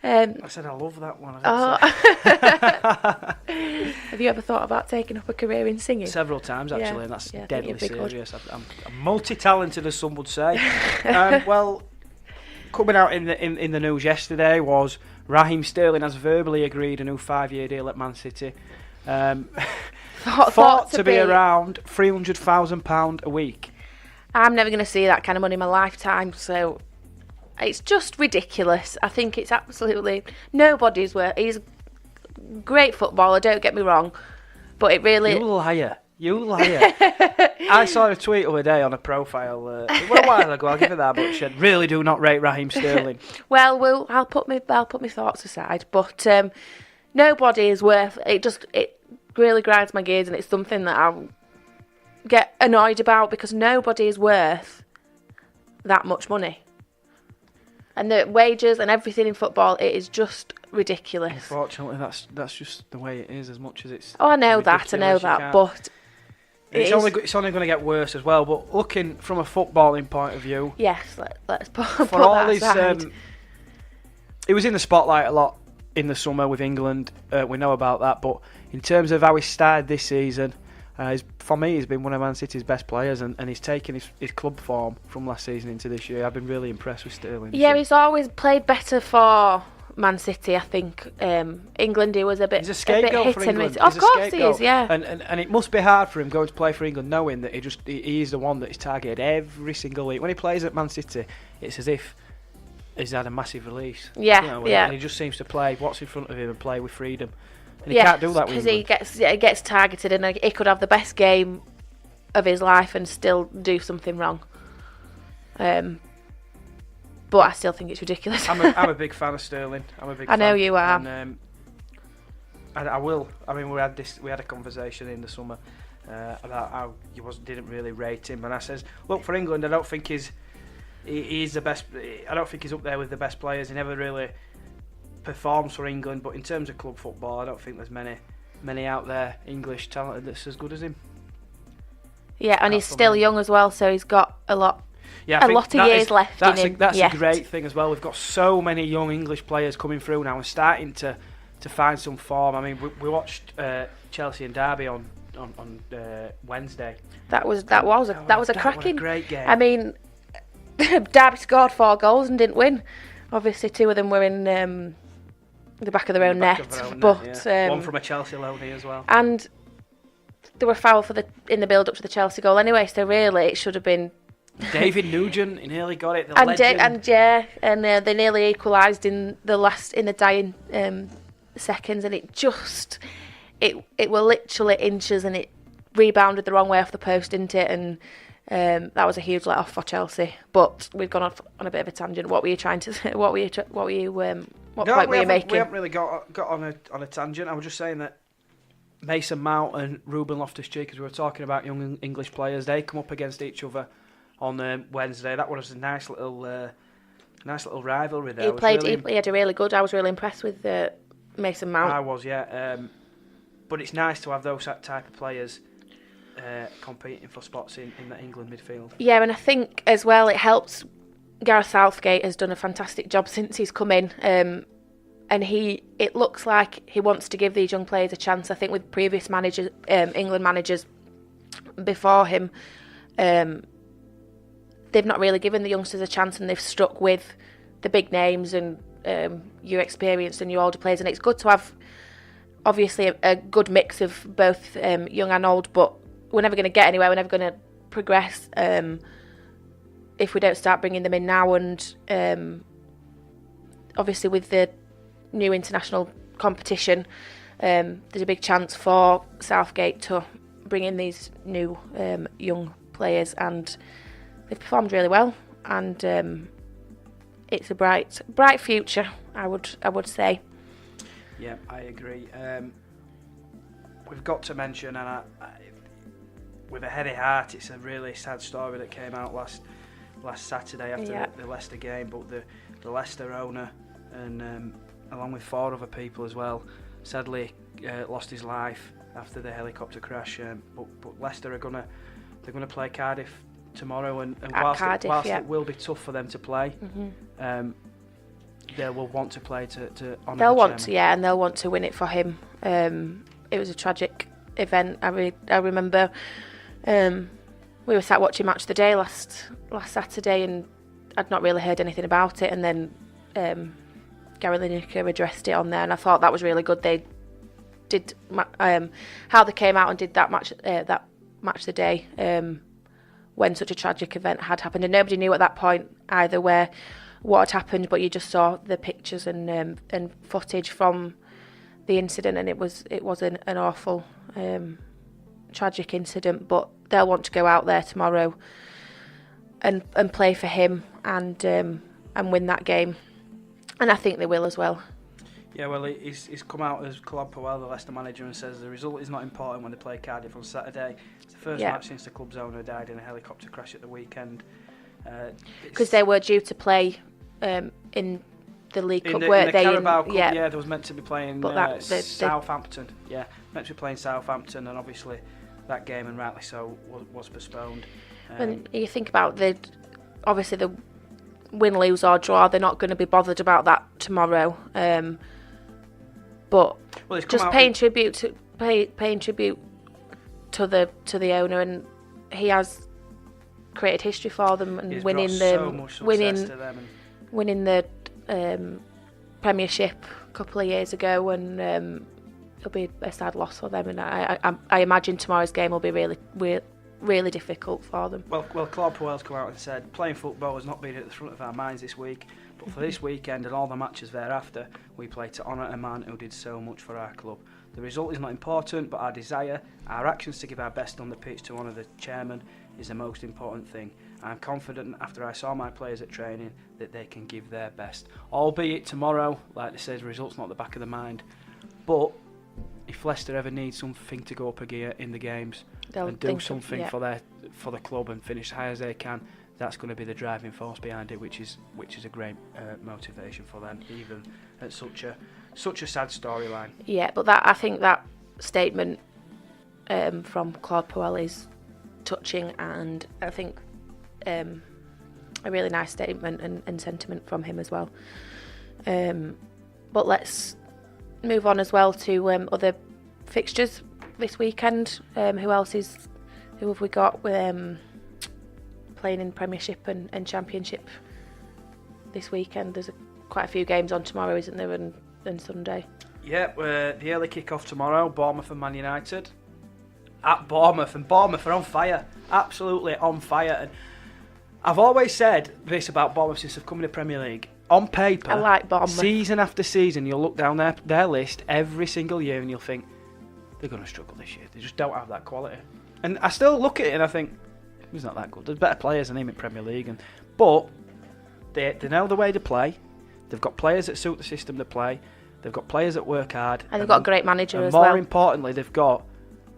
I said I love that one. Have you ever thought about taking up a career in singing? Several times, actually, Yeah. and that's Yeah, I think deadly you'd be good. serious. I'm multi-talented, as some would say. Well, coming out in the news yesterday was Raheem Sterling has verbally agreed a new 5-year deal at Man City. Thought to be around £300,000 a week. I'm never going to see that kind of money in my lifetime, so it's just ridiculous. I think it's absolutely nobody's worth. He's a great footballer, don't get me wrong, but it really... You liar. I saw a tweet the other day on a profile a while ago, I'll give it that, but it said, really do not rate Raheem Sterling. Well, I'll put my thoughts aside, but nobody is worth it. It really grinds my gears, and it's something that I get annoyed about, because nobody is worth that much money. And the wages and everything in football, it is just ridiculous. Unfortunately, that's just the way it is, as much as it's... Oh, I know that, but... It's only going to get worse as well, but looking from a footballing point of view... Yes, let's put that aside. He was in the spotlight a lot in the summer with England, we know about that, but in terms of how he started this season, for me he's been one of Man City's best players, and he's taken his club form from last season into this year. I've been really impressed with Sterling. Yeah, he's always played better for Man City, I think. England, he was a bit... He's a scapegoat for England. Of course he is, yeah. And it must be hard for him going to play for England, knowing that he's the one that is targeted every single week. When he plays at Man City, it's as if he's had a massive release. Yeah, yeah. And he just seems to play what's in front of him and play with freedom. And he can't do that with England. Because he gets targeted, and he could have the best game of his life and still do something wrong. But I still think it's ridiculous. I'm a big fan of Sterling. I know you are. And I will. I mean, we had a conversation in the summer about how didn't really rate him, and I says, look, for England, I don't think he's the best. I don't think he's up there with the best players. He never really performs for England, but in terms of club football, I don't think there's many out there English talented that's as good as him. Yeah, and he's still young as well, so he's got a lot of years left in him. That's a great thing as well. We've got so many young English players coming through now and starting to find some form. I mean, we watched Chelsea and Derby on Wednesday. That was a cracking, great game. I mean, Derby scored 4 goals and didn't win. Obviously, 2 of them were in the back of their own net, but one from a Chelsea loanee as well. And they were foul in the build up to the Chelsea goal anyway. So really, it should have been David Nugent. He nearly got it. They nearly equalised in the dying seconds, and it were literally inches, and it rebounded the wrong way off the post, didn't it? And that was a huge let off for Chelsea. But we've gone off on a bit of a tangent. What were you trying to say? What point were you making? We haven't really got on a tangent. I was just saying that Mason Mount and Ruben Loftus-Cheek, as we were talking about young English players, they come up against each other on Wednesday. That was a nice little rivalry there. He had a really good. I was really impressed with Mason Mount. I was, yeah. But it's nice to have those type of players competing for spots in the England midfield. Yeah, and I think as well it helps. Gareth Southgate has done a fantastic job since he's come in, and it looks like he wants to give these young players a chance. I think with previous managers, England managers before him, they've not really given the youngsters a chance, and they've stuck with the big names and your experienced and your older players. And it's good to have, obviously, a good mix of both young and old, but we're never going to get anywhere. We're never going to progress if we don't start bringing them in now. And obviously with the new international competition, there's a big chance for Southgate to bring in these new young players, and they've performed really well, and it's a bright future, I would say. Yeah, I agree. We've got to mention, and with a heavy heart, it's a really sad story that came out last Saturday after the Leicester game, but the Leicester owner, and along with 4 other people as well, sadly lost his life after the helicopter crash. But Leicester are going to they're going to play Cardiff tomorrow, and At whilst, Cardiff, whilst yeah. it will be tough for them to play, they will want to play to honour They'll the want to, chairman. yeah, and they'll want to win it for him. It was a tragic event. I remember we were sat watching Match of the Day last Saturday, and I'd not really heard anything about it, and then Gary Lineker addressed it on there, and I thought that was really good. They did how they came out and did that Match of the Day when such a tragic event had happened, and nobody knew at that point either what had happened, but you just saw the pictures and footage from the incident, and it was an awful tragic incident. But they'll want to go out there tomorrow and play for him and win that game, and I think they will as well. Yeah, well, he's come out as Claude Powell, the Leicester manager, and says the result is not important when they play Cardiff on Saturday. It's the first match since the club's owner died in a helicopter crash at the weekend. Because they were due to play in the League Cup, weren't they? Kickabout Cup, yeah, they was meant to be playing Southampton. Yeah, meant to be playing Southampton, and obviously that game, and rightly so, was postponed. And you think about obviously the win, lose or draw, they're not going to be bothered about that tomorrow. But just paying tribute to the owner, and he has created history for them, and winning the Premiership a couple of years ago, and it'll be a sad loss for them. And I imagine tomorrow's game will be really difficult for them. Well, Claude Powell's come out and said playing football has not been at the front of our minds this week, but for this weekend and all the matches thereafter, we play to honour a man who did so much for our club. The result is not important, but our desire, our actions to give our best on the pitch to honour the chairman is the most important thing. I'm confident after I saw my players at training that they can give their best. Albeit tomorrow, like they say, the result's not at the back of the mind, but if Leicester ever need something to go up a gear in the games and do something for the club and finish as high as they can, that's going to be the driving force behind it, which is a great motivation for them, even at such a sad storyline. Yeah, but I think that statement from Claude Powell is touching, and I think a really nice statement and sentiment from him as well. But let's move on as well to other fixtures this weekend. Who have we got playing in Premiership and Championship this weekend? There's quite a few games on tomorrow, isn't there, and Sunday? Yeah, the early kick-off tomorrow, Bournemouth and Man United at Bournemouth, and Bournemouth are on fire, absolutely on fire. And I've always said this about Bournemouth since they've come in the Premier League. On paper, I like Bournemouth. Season after season, you'll look down their list every single year and you'll think, they're going to struggle this year. They just don't have that quality. And I still look at it and I think, he's not that good. There's better players than him in Premier League. But they know the way to play. They've got players that suit the system they play. They've got players that work hard. And they've got a great manager as well. well. More importantly, they've got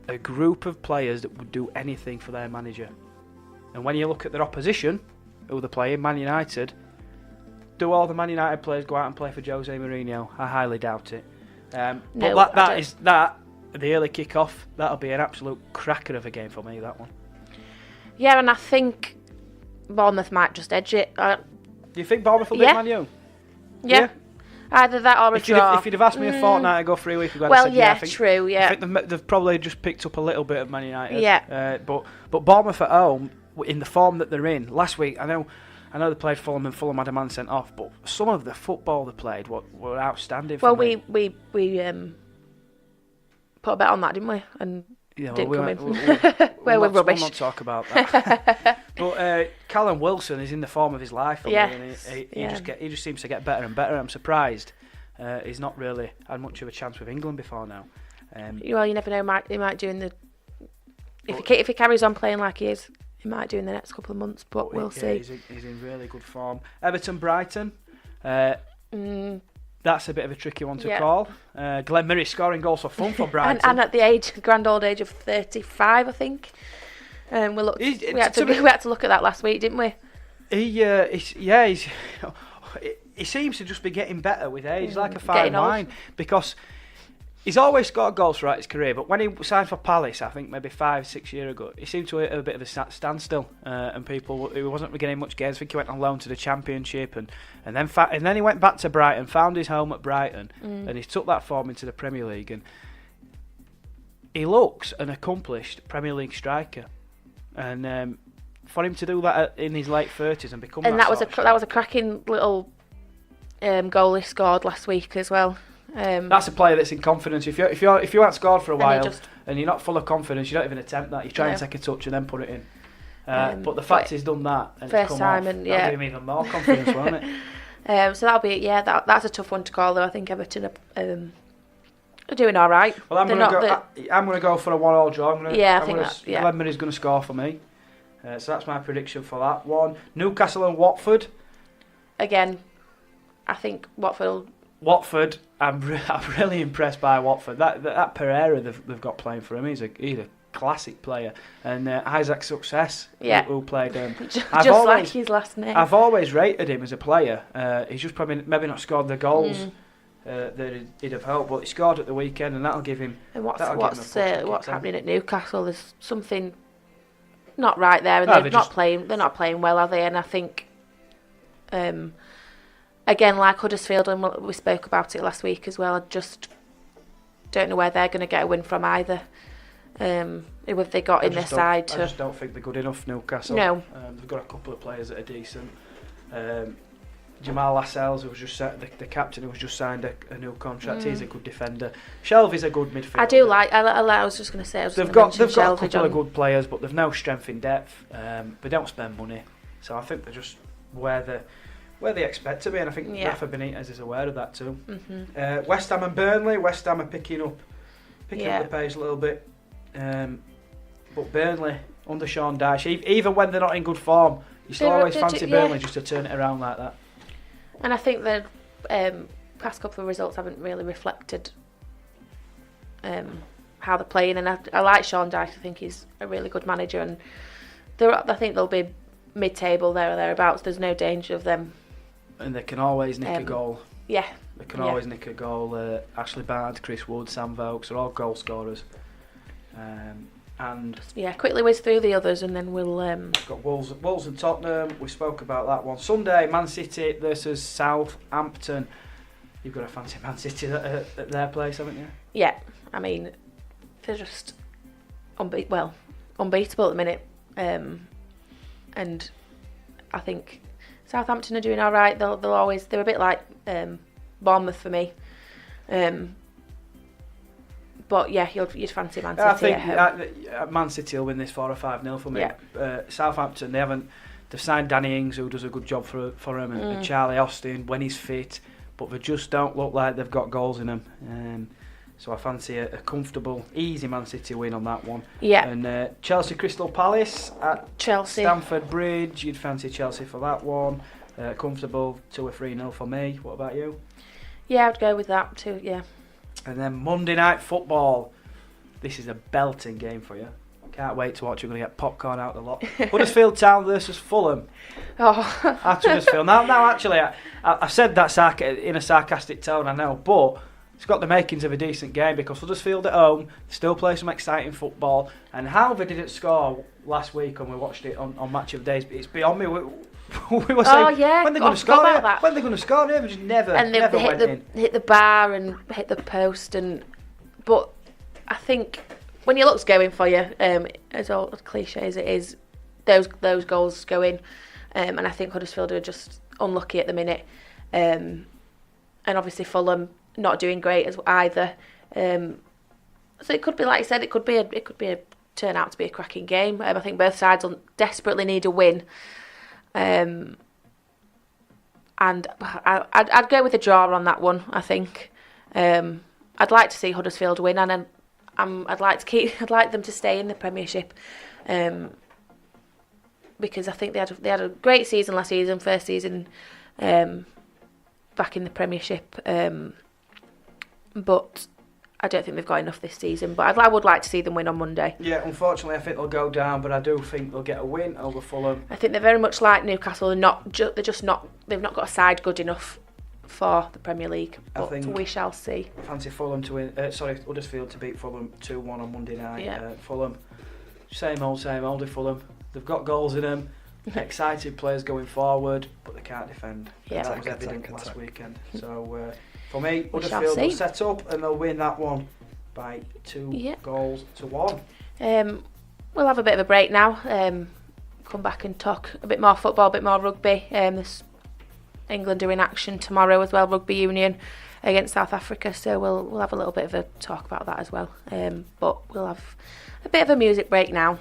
a group of players that would do anything for their manager. And when you look at their opposition, who they're playing, Man United, do all the Man United players go out and play for Jose Mourinho? I highly doubt it. But the early kick-off, that'll be an absolute cracker of a game for me, that one. Yeah, and I think Bournemouth might just edge it. Do you think Bournemouth will beat Man U? Yeah. Either that or a draw. If you'd have asked me a fortnight ago, 3 weeks ago, well, I'd yeah, said, true, yeah. I think they've probably just picked up a little bit of Man United. Yeah. But Bournemouth at home, in the form that they're in, last week, I know they played Fulham and Fulham had a man sent off, but some of the football they played were outstanding. Well, we put a bet on that, didn't we? And didn't come in. We're rubbish. We'll not talk about that. But Callum Wilson is in the form of his life. Yes. And he just seems to get better and better. I'm surprised he's not really had much of a chance with England before now. Well, you never know. He might do in the if he carries on playing like he is, he might do in the next couple of months. But we'll see. He's in really good form. Everton Brighton. That's a bit of a tricky one to call. Glenn Murray scoring goals for fun for Brighton. and at the grand old age of 35, I think. We had to look at that last week, didn't we? He seems to just be getting better with age, like a fine wine. Because He's always scored goals throughout his career, but when he signed for Palace, I think maybe 5-6 years ago, he seemed to hit a bit of a standstill, and he wasn't getting much games. I think he went on loan to the Championship, and then he went back to Brighton, found his home at Brighton, and he took that form into the Premier League, and he looks an accomplished Premier League striker, and for him to do that in his late 30s and become that was a cracking little goal he scored last week as well. That's a player that's in confidence. If you haven't scored for a while and you're not full of confidence, you don't even attempt that. You try and take a touch and then put it in. But the fact he's done that and first it's come time, off, and that'll give him even more confidence, won't it? So that'll be that's a tough one to call though. I think Everton are doing all right. Well, I'm going to go for a 1-1 draw. Ledman is going to score for me. So that's my prediction for that one. Newcastle and Watford. Again, I think Watford. I'm really impressed by Watford. That Pereira they've got playing for him. He's a classic player. And Isaac Success, who played like his last name. I've always rated him as a player. He's just probably maybe not scored the goals that he'd have hoped, but he scored at the weekend, and that'll give him. And what's happening at Newcastle? There's something not right there, and they're not playing well, are they? And I think. Again, like Huddersfield, and we spoke about it last week as well, I just don't know where they're going to get a win from either. Who have they got in their side? I just don't think they're good enough, Newcastle. No. They've got a couple of players that are decent. Jamal Lascelles, who was just the captain, who's just signed a new contract. He's a good defender. Shelvey's a good midfielder. I do like. I was just going to say. They've got a couple of good players, but they've no strength in depth. They don't spend money, so I think they're just where they expect to be, and I think Rafa Benitez is aware of that too. West Ham and Burnley. West Ham are picking up the pace a little bit, but Burnley under Sean Dyche, even when they're not in good form, you still always fancy Burnley just to turn it around like that. And I think the past couple of results haven't really reflected how they're playing, and I like Sean Dyche. I think he's a really good manager, and I think they'll be mid-table there or thereabouts. There's no danger of them. And they can always nick a goal. Yeah. They can always nick a goal. Ashley Barnes, Chris Wood, Sam Vokes are all goal scorers. And quickly whiz through the others, and then we'll. Got Wolves and Tottenham. We spoke about that one. Sunday, Man City versus Southampton. You've got a fancy Man City at their place, haven't you? Yeah, I mean, they're just unbeatable at the minute, and I think Southampton are doing all right. They're a bit like Bournemouth for me. But yeah, you'd fancy Man City. I think Man City will win this 4 or 5-0 for me. Yeah. Southampton, they've signed Danny Ings, who does a good job for them, and Charlie Austin when he's fit, but they just don't look like they've got goals in them. So I fancy a comfortable, easy Man City win on that one. Yeah. And Chelsea Crystal Palace at Stamford Bridge. You'd fancy Chelsea for that one. Comfortable 2 or 3-0 for me. What about you? Yeah, I'd go with that too. Yeah. And then Monday Night Football. This is a belting game for you. Can't wait to watch. You're going to get popcorn out the lot. Huddersfield Town versus Fulham. Oh. At Huddersfield. Now, actually, I said that in a sarcastic tone, I know, but it's got the makings of a decent game because Huddersfield at home, they still play some exciting football. And how they didn't score last week when we watched it on Match of Days, it's beyond me. We were saying, when they're going to score here? When they're going to score here? They just never hit the bar and hit the post. But I think when your luck's going for you, as all cliche as it is, those goals go in. And I think Huddersfield are just unlucky at the minute. And obviously Fulham not doing great as either. So it could be, like I said, it could turn out to be a cracking game. I think both sides desperately need a win. And I'd go with a draw on that one. I think I'd like to see Huddersfield win, and I'd like them to stay in the Premiership, because I think they had a great season last season, first season back in the Premiership, but I don't think they've got enough this season, but I would like to see them win on Monday. Yeah, unfortunately, I think they'll go down, but I do think they'll get a win over Fulham. I think they're very much like Newcastle. They've not got a side good enough for the Premier League, I but think we shall see. Fancy Fulham to win. Huddersfield to beat Fulham 2-1 on Monday night. Yeah. Fulham, same old with Fulham. They've got goals in them. Excited players going forward, but they can't defend. Yeah. That was evident last weekend. So for me, We shall Huddersfield will see. set up and they'll win that one by 2-1. We'll have a bit of a break now. Come back and talk a bit more football, a bit more rugby. There's England are in action tomorrow as well, Rugby Union against South Africa. So we'll have a little bit of a talk about that as well. But we'll have a bit of a music break now.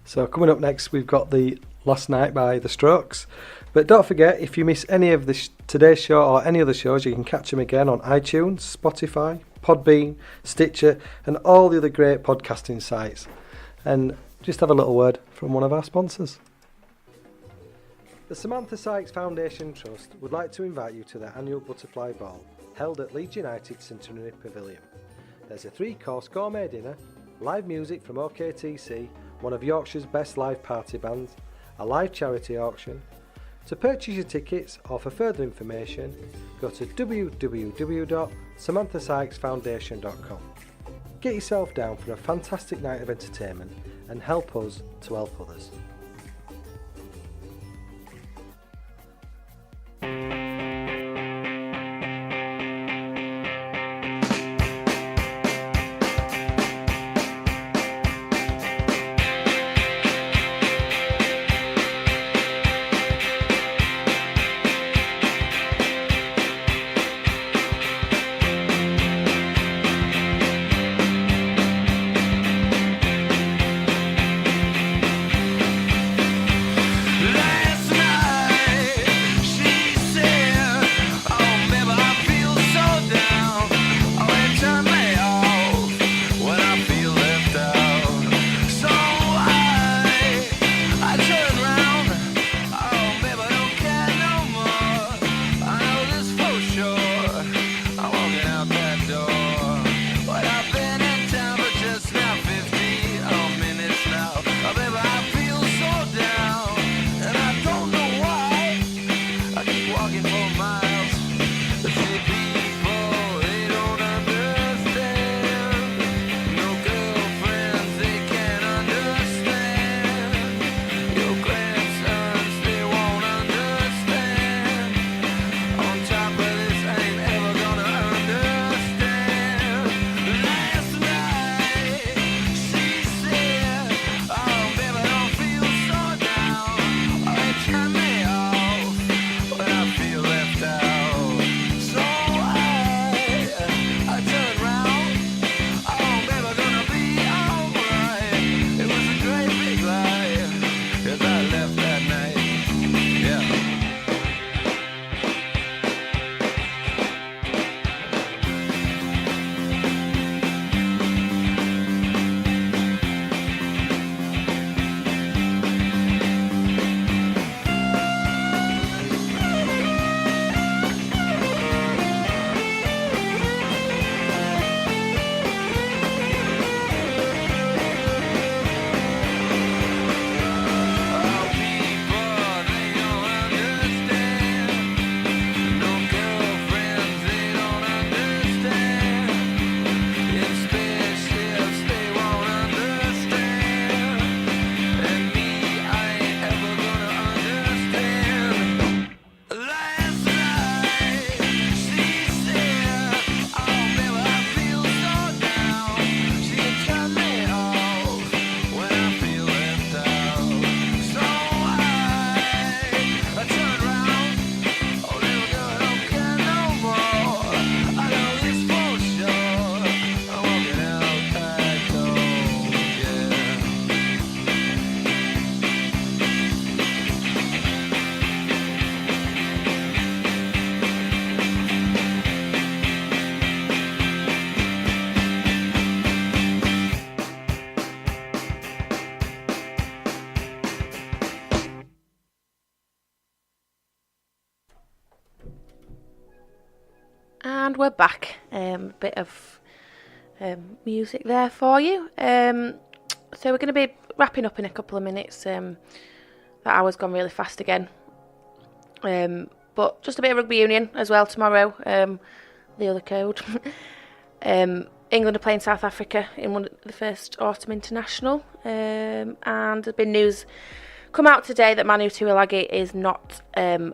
So coming up next, we've got the Last Night by The Strokes. But don't forget, if you miss any of today's show or any other shows, you can catch them again on iTunes, Spotify, Podbean, Stitcher, and all the other great podcasting sites. And just have a little word from one of our sponsors. The Samantha Sykes Foundation Trust would like to invite you to their annual Butterfly Ball, held at Leeds United Centenary Pavilion. There's a 3-course gourmet dinner, live music from OKTC, one of Yorkshire's best live party bands, a live charity auction. To purchase your tickets or for further information, go to www.samanthasykesfoundation.com. Get yourself down for a fantastic night of entertainment and help us to help others. And we're back. Bit of music there for you. So we're going to be wrapping up in a couple of minutes. That hour's gone really fast again. But But just a bit of rugby union as well tomorrow. The other code. England are playing South Africa in the first autumn international. And there's been news come out today that Manu Tuilagi is not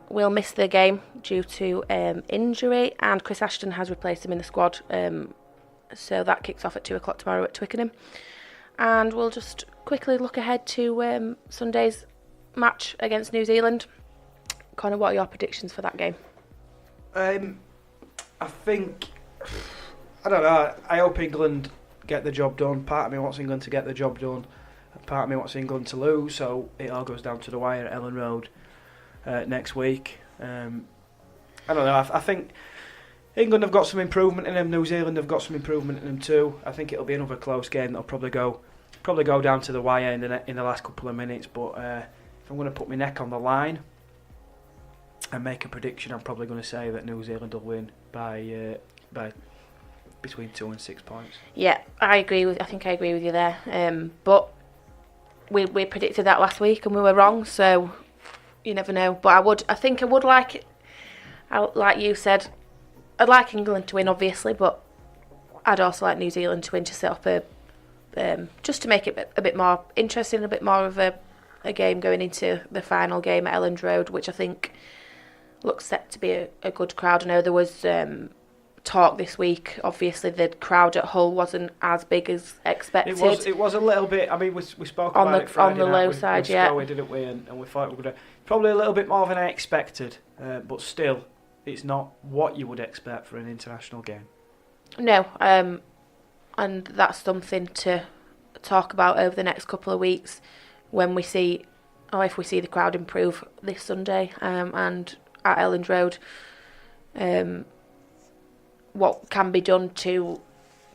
will miss the game due to injury, and Chris Ashton has replaced him in the squad. So that kicks off at 2 o'clock tomorrow at Twickenham. And we'll just quickly look ahead to Sunday's match against New Zealand. Connor, what are your predictions for that game? I think, I don't know, I hope England get the job done. Part of me wants England to get the job done. Part of me wants England to lose, so it all goes down to the wire at Ellen Road next week. I don't know, I think England have got some improvement in them. New Zealand have got some improvement in them too. I think it'll be another close game that'll probably go down to the wire in the last couple of minutes. But if I'm going to put my neck on the line and make a prediction, I'm probably going to say that New Zealand will win by between 2 and 6 points. Yeah, I think I agree with you there. But we predicted that last week and we were wrong, so you never know. But I think I would like it. Like you said, I'd like England to win, obviously, but I'd also like New Zealand to win to set up just to make it a bit more interesting, a bit more of a game going into the final game at Elland Road, which I think looks set to be a good crowd. I know there was talk this week. Obviously, the crowd at Hull wasn't as big as expected. It was a little bit. I mean, we spoke about it Friday on the low side, yeah. Didn't we? And we thought we were going to probably a little bit more than I expected, but still, it's not what you would expect for an international game. No, and that's something to talk about over the next couple of weeks when we see, or if we see the crowd improve this Sunday and at Elland Road. What can be done to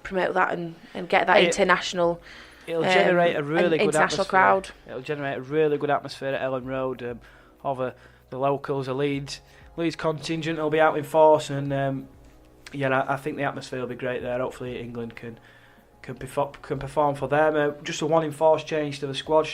promote that and get that international. It'll generate a really good international atmosphere. Crowd. It'll generate a really good atmosphere at Elland Road. Of the locals, the Leeds contingent will be out in force, and I think the atmosphere will be great there. Hopefully, England can perform for them. Just a one in force change to the squad.